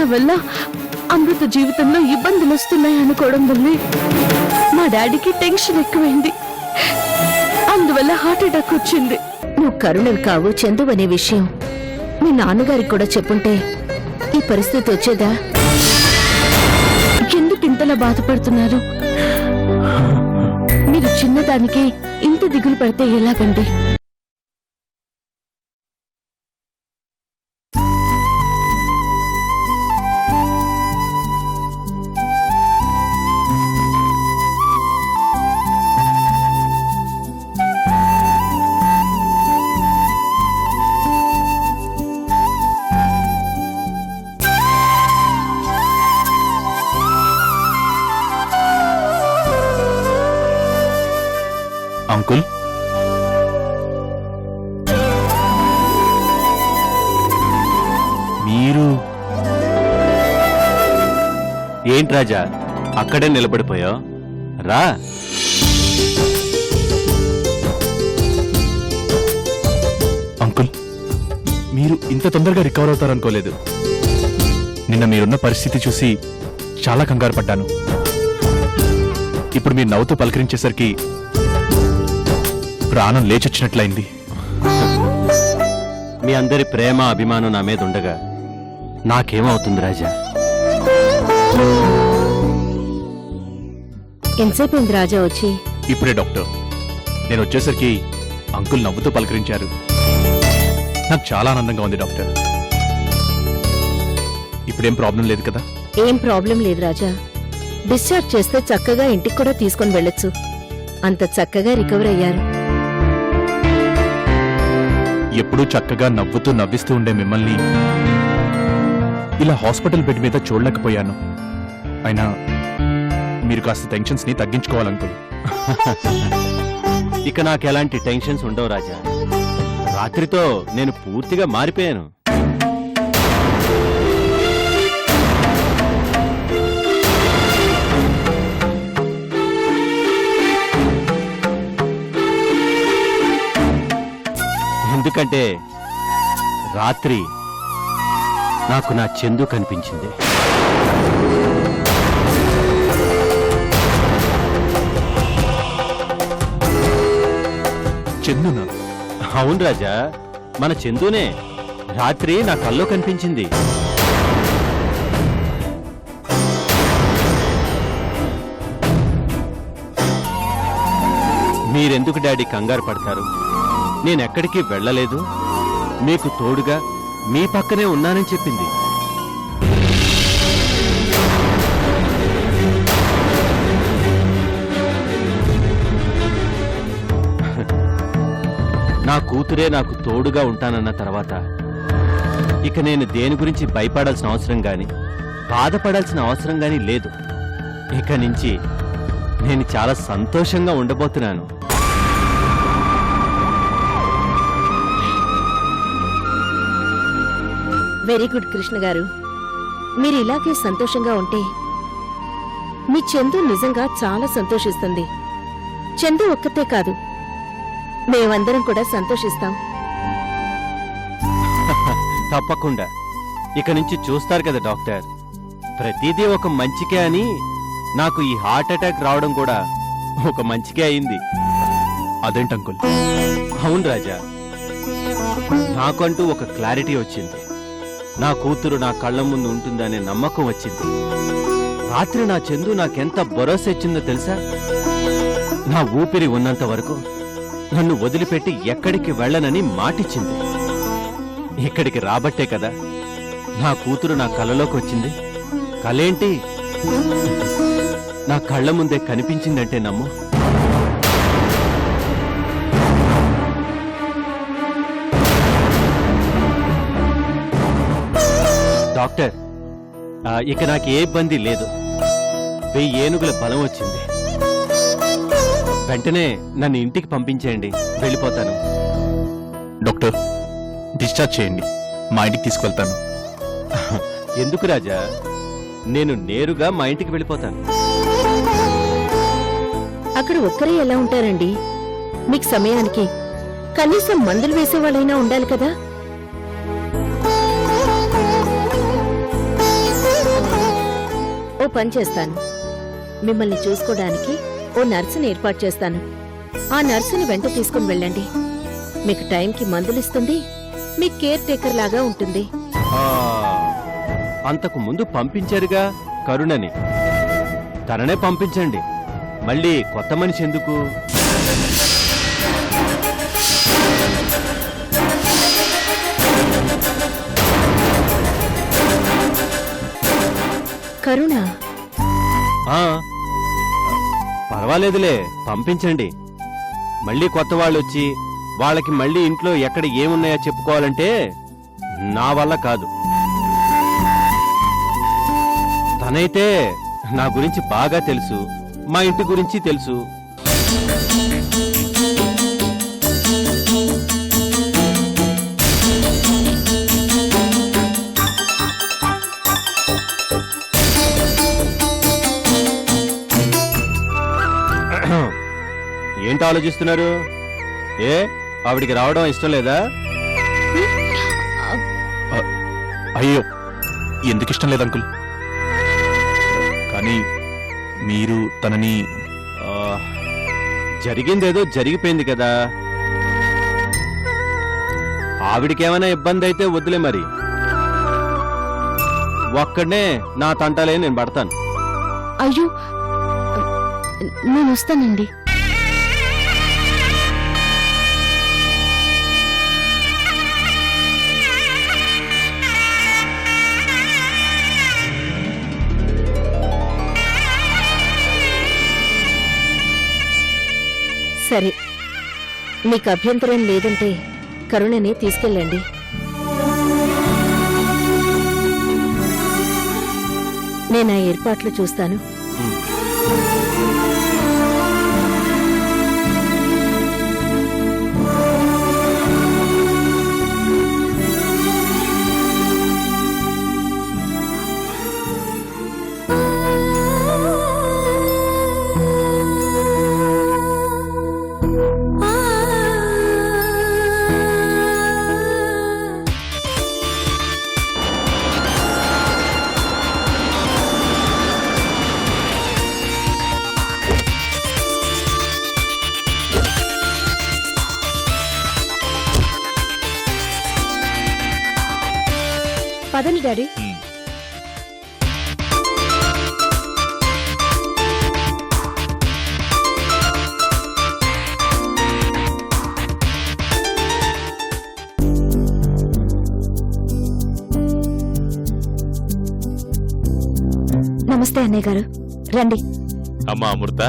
నా వల్ల అమృత జీవితంలో ఇబ్బందులు వస్తున్నాయి అనుకోవడం వల్లే మా డాడీకి టెన్షన్ ఎక్కువైంది. అందువల్ల హార్ట్ అటాక్ వచ్చింది. నువ్వు కరుణలు కావు, చందు అనే విషయం మీ నాన్నగారికి కూడా చెప్పుంటే ఈ పరిస్థితి వచ్చేదా? ఎందుకు ఇంతలా బాధపడుతున్నారు? మీరు చిన్నదానికి ఇంత దిగులు పడితే ఎలాగండి? అంకుల్, మీరు ఏంటి రాజా అక్కడే నిలబడిపోయావు? రా. అంకుల్, మీరు ఇంత తొందరగా రికవర్ అవుతారనుకోలేదు. నిన్న మీరున్న పరిస్థితి చూసి చాలా కంగారు పడ్డాను. ఇప్పుడు మీరు నవ్వుతూ పలకరించేసరికి ప్రాణం లేచొచ్చినట్లయింది. మీ అందరి ప్రేమ అభిమానం నా మీద ఉండగా నాకేమవుతుంది రాజా? ఎంతసేపు రాజా వచ్చి? ఇప్పుడే డాక్టర్. నేను వచ్చేసరికి అంకుల్ నవ్వుతూ పలకరించారు. నాకు చాలా ఆనందంగా ఉంది డాక్టర్. ఇప్పుడేం ప్రాబ్లం లేదు కదా? ఏం ప్రాబ్లం లేదు రాజా. డిశ్చార్జ్ చేస్తే చక్కగా ఇంటికి కూడా తీసుకొని వెళ్ళొచ్చు. అంత చక్కగా రికవర్ అయ్యారు. ఎప్పుడూ చక్కగా నవ్వుతూ నవ్విస్తూ ఉండే మిమ్మల్ని ఇలా హాస్పిటల్ బెడ్ మీద చూడలేకపోయాను. అయినా మీరు కాస్త టెన్షన్స్ ని తగ్గించుకోవాలనుకుని. ఇక నాకు ఎలాంటి టెన్షన్స్ ఉండవు రాజా. రాత్రితో నేను పూర్తిగా మారిపోయాను. ఎందుకంటే రాత్రి నాకు నా చందు కనిపించింది. చందునా? అవును రాజా, మన చందునే. రాత్రి నా కల్లో కనిపించింది. మీరెందుకు డాడీ కంగారు పడతారు? నేనెక్కడికి వెళ్ళలేదు, మీకు తోడుగా మీ పక్కనే ఉన్నానని చెప్పింది. నా కూతురే నాకు తోడుగా ఉంటానన్న తర్వాత ఇక నేను దేని గురించి భయపడాల్సిన అవసరం గాని బాధపడాల్సిన అవసరం గాని లేదు. ఇక నుంచి నేను చాలా సంతోషంగా ఉండబోతున్నాను. వెరీ గుడ్ కృష్ణ గారు. మీరు ఇలాగే సంతోషంగా ఉంటే మీ చందు నిజంగా చాలా సంతోషిస్తుంది. చందు ఒక్కతే కాదు, మేమందరం కూడా సంతోషిస్తాం. తప్పకుండా. ఇక నుంచి చూస్తారు కదా డాక్టర్, ప్రతిదీ ఒక మంచికే అని నాకు ఈ హార్ట్ అటాక్ రావడం కూడా ఒక మంచికే అయింది. అదేంటి అంకుల్? అవును రాజా, నాకంటూ ఒక క్లారిటీ వచ్చింది. నా కూతురు నా కళ్ళ ముందు ఉంటుందనే నమ్మకం వచ్చింది. రాత్రి నా చందు నాకెంత భరోసా ఇచ్చిందో తెలుసా? నా ఊపిరి ఉన్నంత వరకు నన్ను వదిలిపెట్టి ఎక్కడికి వెళ్ళనని మాటిచ్చింది. ఇక్కడికి రాబట్టే కదా నా కూతురు నా కళ్ళలోకి వచ్చింది. కలేంటి, నా కళ్ళ ముందే కనిపించిందంటే నమ్ము. డాక్టర్, ఇక నాకు ఏ ఇబ్బంది లేదు. 1000 ఏనుగుల బలం వచ్చింది. వెంటనే నన్ను ఇంటికి పంపించేయండి, వెళ్ళిపోతాను. డాక్టర్, డిశ్చార్జ్ చేయండి, మా ఇంటికి తీసుకెళ్తాను. ఎందుకు రాజా, నేను నేరుగా మా ఇంటికి వెళ్ళిపోతాను. అక్కడ ఒక్కరే ఎలా ఉంటారండి? మీకు సమయానికి కనీసం మందులు వేసేవాళ్ళైనా ఉండాలి కదా. ఓ పని చేస్తాను. మిమ్మల్ని చూసుకోవడానికి ఓ నర్సుని ఏర్పాటు చేస్తాను. ఆ నర్సుని వెంట తీసుకుని వెళ్ళండి. మీకు టైంకి మందులిస్తుంది, మీ కేర్ టేకర్ లాగా ఉంటుంది. ఆ, అంతకు ముందు పంపించారుగా కరుణని, తననే పంపించండి. మళ్ళీ కొత్త మనిషి ఎందుకు? కరుణ ఆ, పర్వాలేదులే, పంపించండి. మళ్ళీ కొత్త వాళ్ళు వచ్చి వాళ్ళకి మళ్ళీ ఇంట్లో ఎక్కడ ఏమున్నాయో చెప్పుకోవాలంటే నా వల్ల కాదు. తనైతే నా గురించి బాగా తెలుసు, మా ఇంటి గురించి తెలుసు. ఏంటి ఆలోచిస్తున్నారు? ఏ, ఆవిడికి రావడం ఇష్టం లేదా? అయ్యో, ఎందుకు ఇష్టం లేదు అంకుల్. కానీ మీరు తనని ఆ, జరిగిందేదో జరిగిపోయింది కదా. ఆవిడికేమైనా ఇబ్బంది అయితే వద్దులే మరి. ఒక్కడనే నా తంటాలే నేను పడతాను. అయ్యో, నేను వస్తానండి. సరే, మీకు అభ్యంతరం లేదంటే కరుణని తీసుకెళ్ళండి. నేను ఆ ఏర్పాట్లు చూస్తాను. పదండి డాడీ. నమస్తే అన్నయ్య గారు, రండి. అమ్మా అమృత,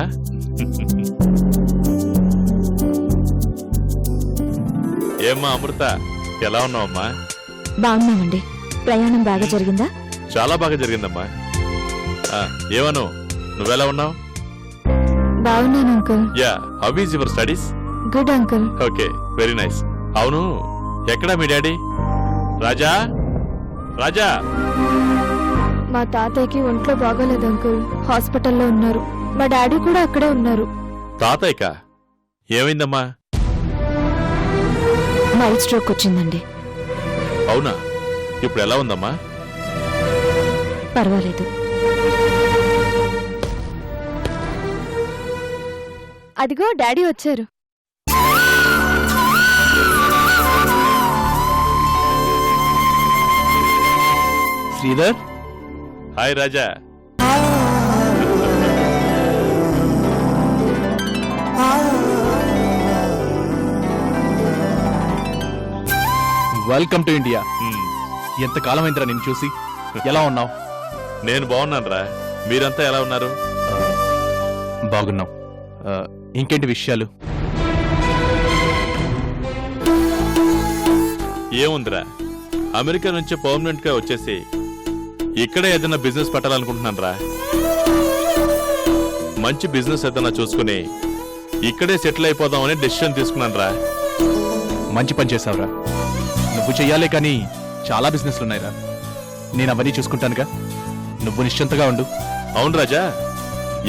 ఏమ్మా అమృత, ఎలా ఉన్నావమ్మా? బాగున్నామండి. ప్రయాణం బాగా జరిగిందా? చాలా బాగా జరిగిందమ్మా. ఏమను, నువ్వెలా ఉన్నావు? బాగున్నాను uncle. Yeah, how is your studies? Good uncle. Okay, very nice. అవును, ఎక్కడా మీ డాడీ? రాజా, రాజా. మా తాతయ్యకి ఒంట్లో బాగోలేదు అంకుల్, హాస్పిటల్లో ఉన్నారు. మా డాడీ కూడా అక్కడే ఉన్నారు. తాతయ్యకా? ఏమైందమ్మా? మైల్డ్ స్ట్రోక్ వచ్చిందండి. అవునా? ఇప్పుడు ఎలా ఉందమ్మా? పర్వాలేదు. అదిగో డాడీ వచ్చారు. Sridhar. Hi Raja. Welcome to India. హ్మ్, ఎంత కాలమైందిరా నేను చూసి. ఎలా ఉన్నావు? నేను బాగున్నానురా. మీరంతా ఎలా ఉన్నారు? బాగున్నాం. ఇంకేంటి విషయాలు? ఏముందిరా, అమెరికా నుంచి పర్మనెంట్ గా వచ్చేసి ఇక్కడే ఏదైనా బిజినెస్ పెట్టాలనుకుంటున్నాను రా. మంచి బిజినెస్ ఏదైనా చూసుకుని ఇక్కడే సెటిల్ అయిపోదామని డెసిషన్ తీసుకున్నాను రా. మంచి పని చేసావురా. నువ్వు చెయ్యాలే కానీ చాలా బిజినెస్లు ఉన్నాయిరా. నేను అవన్నీ చూసుకుంటానుగా, నువ్వు నిశ్చింతగా ఉండు. అవును రాజా,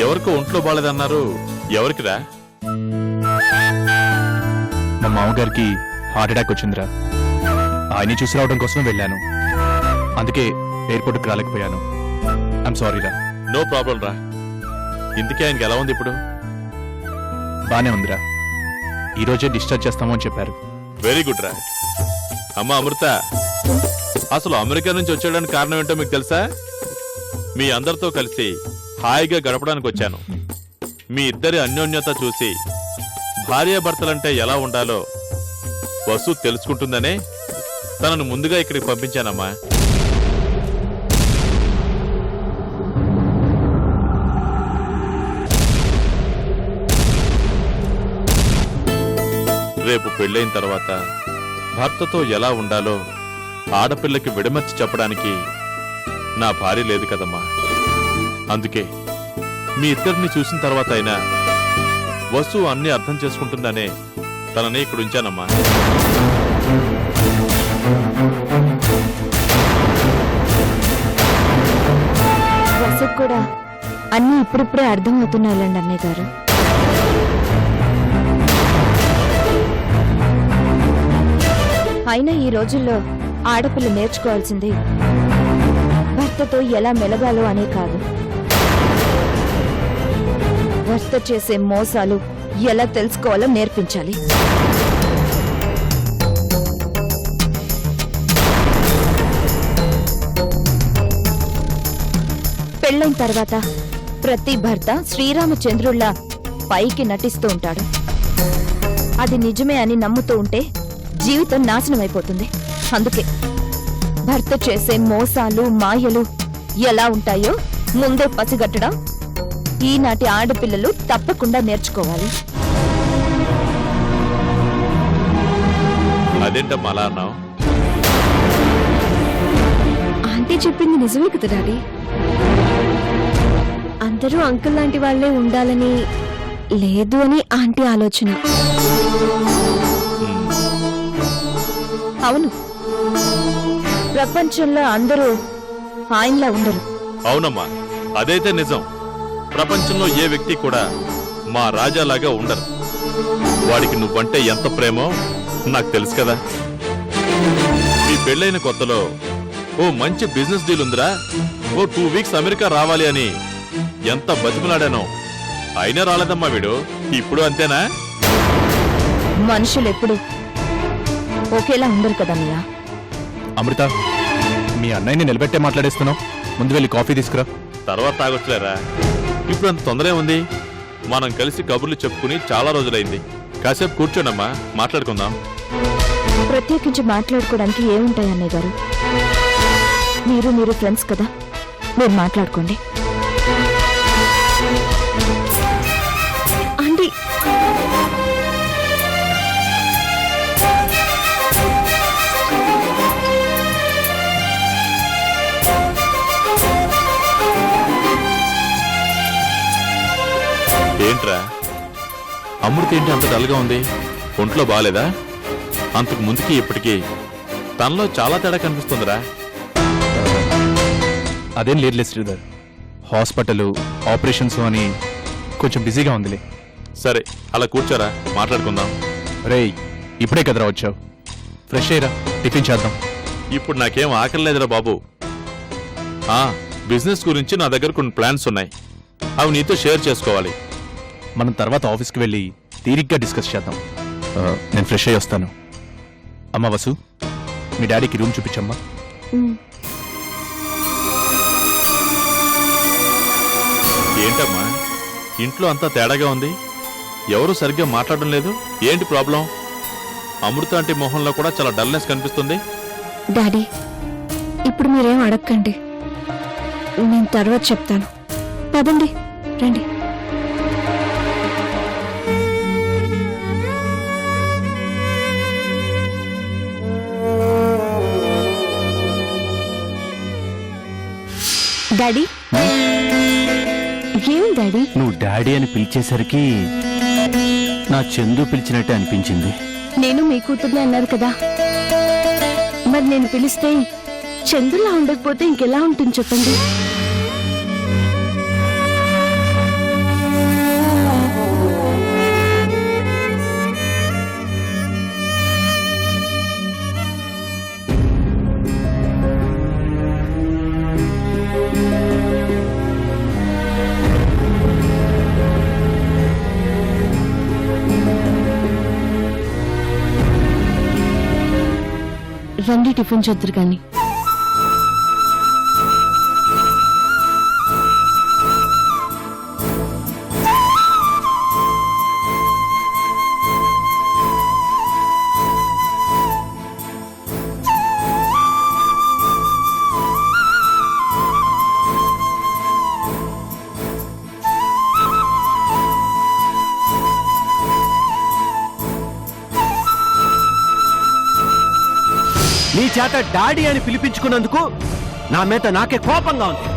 ఎవరికో ఒంట్లో బాలేదన్నారు, ఎవరికిరా? మా మామగారికి హార్ట్ అటాక్ వచ్చిందిరా. ఆయన్ని చూసి రావడం కోసం వెళ్ళాను. అందుకే ఎయిర్పోర్ట్కి రాలేకపోయాను. ఐఎమ్ సారీరా. నో ప్రాబ్లం రా. ఇందుకే ఆయనకి ఎలా ఉంది ఇప్పుడు? బానే ఉందిరా. ఈరోజే డిశ్చార్జ్ చేస్తాము అని చెప్పారు. వెరీ గుడ్ రా. అమ్మా అమృత, అసలు అమెరికా నుంచి వచ్చేయడానికి కారణం ఏంటో మీకు తెలుసా? మీ అందరితో కలిసి హాయిగా గడపడానికి వచ్చాను. మీ ఇద్దరి అన్యోన్యత చూసి భార్యాభర్తలంటే ఎలా ఉండాలో వసు తెలుసుకుంటుందనే తనను ముందుగా ఇక్కడికి పంపించానమ్మా. రేపు పెళ్ళైన తర్వాత భర్తతో ఎలా ఉండాలో ఆడపిల్లకి విడమర్చి చెప్పడానికి నా భార్య లేదు కదమ్మా. అందుకే మీ ఇద్దరిని చూసిన తర్వాత అయినా వసు అన్ని అర్థం చేసుకుంటుందనే తనని ఇక్కడ ఉంచానమ్మా. వసుకు కూడా అన్నీ ఇప్పుడిప్పుడే అర్థం అవుతున్నాయిలేండి అన్నయ్య గారు. అయినా ఈ రోజుల్లో ఆడపిల్ల నేర్చుకోవాల్సింది భర్తతో ఎలా మెలగాలో అనే కాదు, భర్త చేసే మోసాలు ఎలా తెలుసుకోవాలో నేర్పించాలి. పెళ్ళైన తర్వాత ప్రతి భర్త శ్రీరామచంద్రుల్లా పైకి నటిస్తూ ఉంటాడు. అది నిజమే అని నమ్ముతూ ఉంటే జీవితం నాశనమైపోతుంది. అందుకే భర్త చేసే మోసాలు మాయలు ఎలా ఉంటాయో ముందే పసిగట్టడం ఈనాటి ఆడపిల్లలు తప్పకుండా నేర్చుకోవాలి. అదేంటమ్మా అలా అన్నావు? ఆంటీ చెప్పింది నిజమే కదా డాడీ. అందరూ అంకుల్ లాంటి వాళ్లే ఉండాలని లేదు అని ఆంటీ ఆలోచన. అవును, ప్రపంచంలో అందరూ ఆయనలా ఉండరు. అవునమ్మా, అదైతే నిజం. ప్రపంచంలో ఏ వ్యక్తి కూడా మా రాజాలాగా ఉండరు. వాడికి నువ్వంటే ఎంత ప్రేమో నాకు తెలుసు కదా. మీ పెళ్ళైన కొత్తలో ఓ మంచి బిజినెస్ డీల్ ఉందిరా, ఓ 2 వీక్స్ అమెరికా రావాలి అని ఎంత బతిమలాడానో. అయినా రాలేదమ్మా వీడు. ఇప్పుడు అంతేనా? మనుషులు ఎప్పుడు ఒకేలా ఉండరు కదన్నయ్య. అమృత, మీ అన్నయ్యని నిలబెట్టే మాట్లాడేస్తున్నావు. ముందు వెళ్ళి కాఫీ తీసుకురా. తర్వాత తాగొచ్చులేరా. ఇప్పుడు అంత తొందరే ఉంది. మనం కలిసి కబుర్లు చెప్పుకుని చాలా రోజులైంది. కాసేపు కూర్చోండమ్మా, మాట్లాడుకుందాం. ప్రత్యేకించి మాట్లాడుకోవడానికి ఏముంటాయి అన్నయ్య గారు? మీరు ఫ్రెండ్స్ కదా, మీరు మాట్లాడుకోండి. ఆంటీ ఏంట్రా అమృత, ఏంటి అంత డల్గా ఉంది? ఒంట్లో బాగాలేదా? అంతకు ముందుకి ఇప్పటికీ తనలో చాలా తేడా కనిపిస్తుందిరా. అదేం లేదులే శ్రీధర్. హాస్పిటల్ ఆపరేషన్స్ అని కొంచెం బిజీగా ఉందిలే. సరే అలా కూర్చోరా, మాట్లాడుకుందాం. రేయ్, ఇప్పుడే కదరా వచ్చావు. ఫ్రెష్ అయ్యరా, టిఫిన్ చేద్దాం. ఇప్పుడు నాకేం ఆకలి లేదురా బాబు. బిజినెస్ గురించి నా దగ్గర కొన్ని ప్లాన్స్ ఉన్నాయి. అవి నీతో షేర్ చేసుకోవాలి. మనం తర్వాత ఆఫీస్కి వెళ్ళి తీరిగ్గా డిస్కస్ చేద్దాం. నేను ఫ్రెష్ అయ్యి వస్తాను. అమ్మ వసు, మీ డాడీకి రూమ్ చూపించమ్మా. ఏంటమ్మా ఇంట్లో అంతా తేడాగా ఉంది? ఎవరు సరిగ్గా మాట్లాడడం లేదు. ఏంటి ప్రాబ్లం? అమృత అంటే మొహంలో కూడా చాలా డల్నెస్ కనిపిస్తుంది. డాడీ, ఇప్పుడు మీరేం అడగకండి, నేను తర్వాత చెప్తాను. పదండి, రండి. డాడీ, ఏం డాడీ? నువ్వు డాడీ అని పిలిచేసరికి నా చందు పిలిచినట్టే అనిపించింది. నేను మీ కూతుర్ని అన్నారు కదా, మరి నేను పిలిస్తే చందులా ఉండకపోతే ఇంకెలా ఉంటుంది చెప్పండి? టిఫిన్ చేద్దరు గాని. నీ చేత డాడీ అని పిలిపించుకున్నందుకు నా మీద నాకే కోపంగా ఉంది.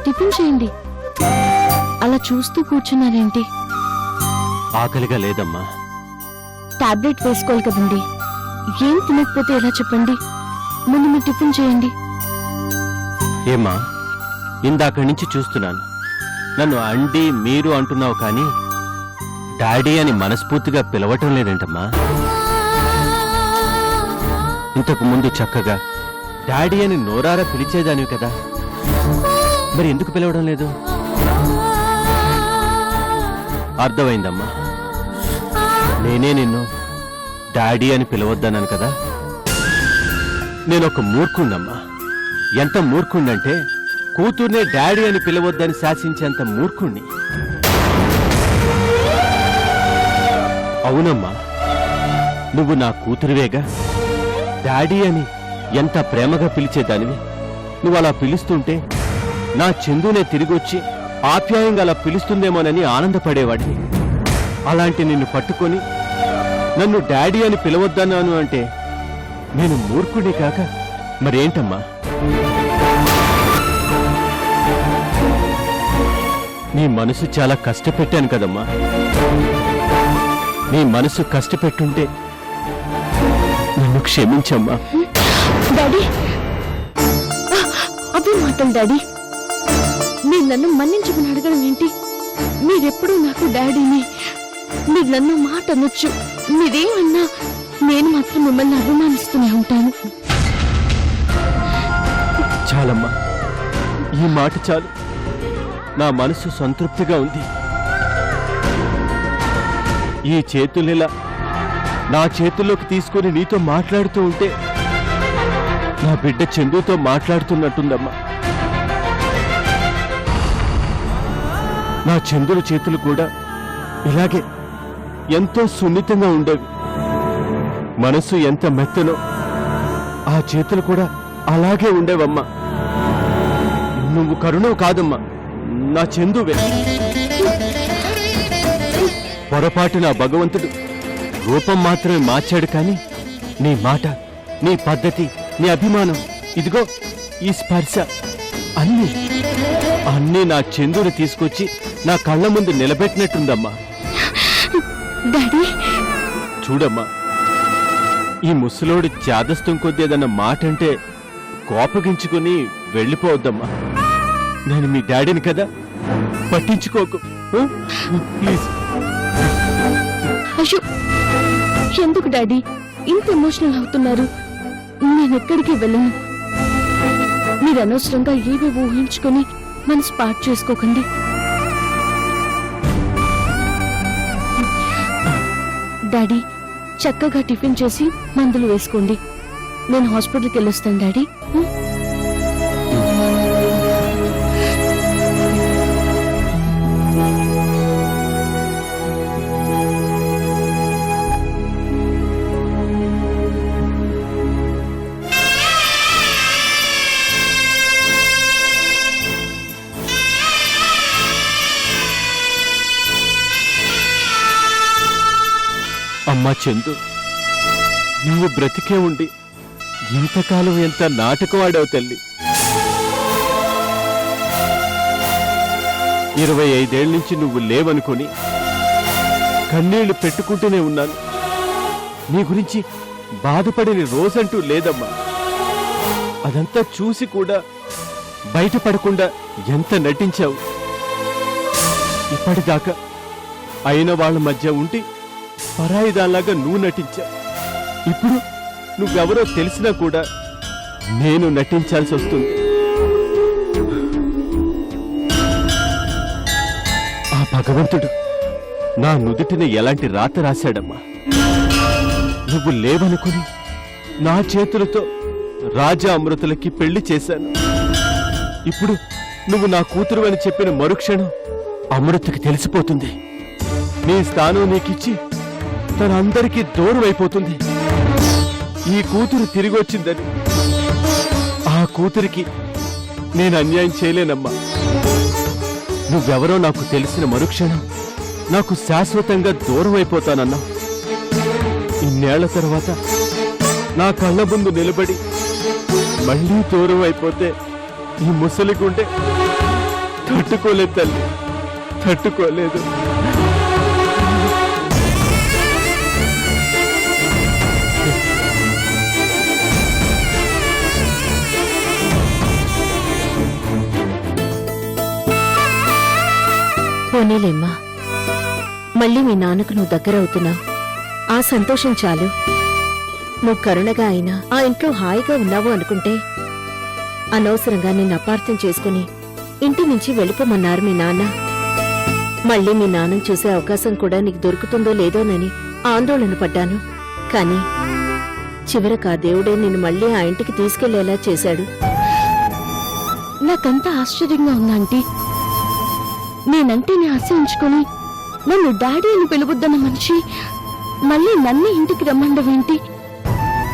టిఫిన్ చేయండి. అలా చూస్తూ కూర్చున్నారేంటి? ఆకలిగా లేదమ్మా. టాబ్లెట్ వేసుకోవాలి కదండి. ఏం తినకపోతే ఎలా చెప్పండి? ముందు మీరు టిఫిన్ చేయండి. ఏమ్మా, ఇందాక నుంచి చూస్తున్నాను. నన్ను అండి మీరు అంటున్నావు కానీ డాడీ అని మనస్ఫూర్తిగా పిలవటం లేదేంటమ్మా? ఇంతకు ముందు చక్కగా డాడీ అని నోరారా పిలిచేదానివి కదా, మరి ఎందుకు పిలవడం లేదు? అర్థమైందమ్మా. నేనే నిన్ను డాడీ అని పిలవద్దన్నాను కదా. నేనొక మూర్ఖుణ్ణమ్మా. ఎంత మూర్ఖుణ్ణంటే కూతుర్నే డాడీ అని పిలవద్దని శాసించేంత మూర్ఖుణ్ణి. అవునమ్మా, నువ్వు నా కూతురువేగా. డాడీ అని ఎంత ప్రేమగా పిలిచేదానివి. నువ్వు అలా పిలుస్తుంటే నా చందునే తిరిగొచ్చి ఆప్యాయంగా అలా పిలుస్తుందేమోనని ఆనందపడేవాడిని. అలాంటి నిన్ను పట్టుకొని నన్ను డాడీ అని పిలవద్దన్నాను అంటే నేను మూర్ఖుడి కాక మరేంటమ్మా? నీ మనసు చాలా కష్టపెట్టాను కదమ్మా. నీ మనసు కష్టపెట్టుంటే నన్ను క్షమించమ్మా. డాడీ, అదే మాటలు డాడీ. మీరు నన్ను మన్నించమని అడగడం ఏంటి? మీరెప్పుడు నాకు డాడీని. మీరు నన్ను మాట అనొచ్చు, మీరేమన్నా, నేను మాత్రం మిమ్మల్ని అభిమానిస్తూనే ఉంటాను. చాలమ్మా, ఈ మాట చాలు. నా మనసు సంతృప్తిగా ఉంది. ఈ చేతులిలా నా చేతుల్లోకి తీసుకొని నీతో మాట్లాడుతూ ఉంటే నా బిడ్డ చందుతో మాట్లాడుతున్నట్టుందమ్మా. నా చందుల చేతులు కూడా ఇలాగే ఎంతో సున్నితంగా ఉండేవి. మనసు ఎంత మెత్తనో ఆ చేతులు కూడా అలాగే ఉండేవమ్మా. నువ్వు కరుణవు కాదమ్మా, నా చందువే. పొరపాటు నా భగవంతుడు రూపం మాత్రమే మార్చాడు కానీ నీ మాట, నీ పద్ధతి, నీ అభిమానం, ఇదిగో ఈ స్పర్శ అన్నీ నా చందుని తీసుకొచ్చి నా కళ్ళ ముందు నిలబెట్టినట్టుందమ్మా. డాడీ, చూడమ్మా, ఈ ముసలోడి చాదస్తం కొద్ది ఏదన్న మాట అంటే కోపగించుకుని వెళ్ళిపోవద్దమ్మా. నేను మీ డాడీని కదా, పట్టించుకోకు ప్లీజ్. అయ్యో, ఎందుకు డాడీ ఇంత ఎమోషనల్ అవుతున్నారు? నేను ఎక్కడికి వెళ్ళను. మీరు అనవసరంగా ఏవి ఊహించుకొని మనసు పాటు చేసుకోకండి. డాడీ, చక్కగా టిఫిన్ చేసి మందులు వేసుకోండి. నేను హాస్పిటల్కి వెళ్ళొస్తాను డాడీ. అమ్మా చందు, నువ్వు బ్రతికే ఉండి ఇంతకాలం ఎంత నాటకం ఆడావు తల్లి. 25 ఏళ్ల నుంచి నువ్వు లేవనుకొని కన్నీళ్లు పెట్టుకుంటూనే ఉన్నాను. నీ గురించి బాధపడిన రోజంటూ లేదమ్మా. అదంతా చూసి కూడా బయటపడకుండా ఎంత నటించావు. ఇప్పటిదాకా అయిన వాళ్ళ మధ్య ఉండి పరాయిదాల్లాగా నువ్వు నటించా. ఇప్పుడు నువ్వెవరో తెలిసినా కూడా నేను నటించాల్సి వస్తుంది. ఆ భగవంతుడు నా నుదుటిన ఎలాంటి రాత రాశాడమ్మా. నువ్వు లేవనుకుని నా చేతులతో రాజా అమృతులకి పెళ్లి చేశాను. ఇప్పుడు నువ్వు నా కూతురు అని చెప్పిన మరుక్షణం అమృతకి తెలిసిపోతుంది. నీ స్థానం నీకిచ్చి తనందరికీ దూరం అయిపోతుంది. ఈ కూతురు తిరిగి వచ్చిందని ఆ కూతురికి నేను అన్యాయం చేయలేనమ్మా. నువ్వెవరో నాకు తెలిసిన మరుక్షణం నాకు శాశ్వతంగా దూరం అయిపోతానన్నా. ఇన్నేళ్ల తర్వాత నా కళ్ళ ముందు నిలబడి మళ్ళీ దూరం అయిపోతే ఈ ముసలి గుండె తట్టుకోలేదు తల్లి, తట్టుకోలేదు. పోనీలేమ్మా, మళ్ళీ మీ నాన్నకు నువ్వు దగ్గరవుతున్నావు. ఆ సంతోషం చాలు. నువ్వు కరుణగా అయినా ఆ ఇంట్లో హాయిగా ఉన్నావు అనుకుంటే అనవసరంగా నిన్ను అపార్థం చేసుకుని ఇంటి నుంచి వెళ్ళిపోమన్నారు మీ నాన్న. మళ్ళీ మీ నాన్నను చూసే అవకాశం కూడా నీకు దొరుకుతుందో లేదోనని ఆందోళన పడ్డాను. కాని చివరకు ఆ దేవుడే నిన్ను మళ్ళీ ఆ ఇంటికి తీసుకెళ్లేలా చేశాడు. నాకంతా ఆశ్చర్యంగా ఉందంటీ. నేనంటే నీ ఆశ ఉంచుకొని నన్ను డాడీ అని పిలువద్దన్న మనిషి మళ్ళీ నన్ను ఇంటికి రమ్మండవేంటి?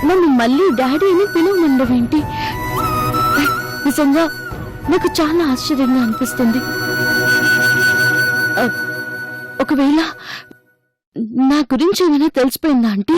నన్ను మళ్ళీ డాడీ అని పిలువమండవేంటి? నిజంగా నాకు చాలా ఆశ్చర్యంగా అనిపిస్తుంది. ఒకవేళ నా గురించి ఏమైనా తెలిసిపోయిందా ఆంటీ?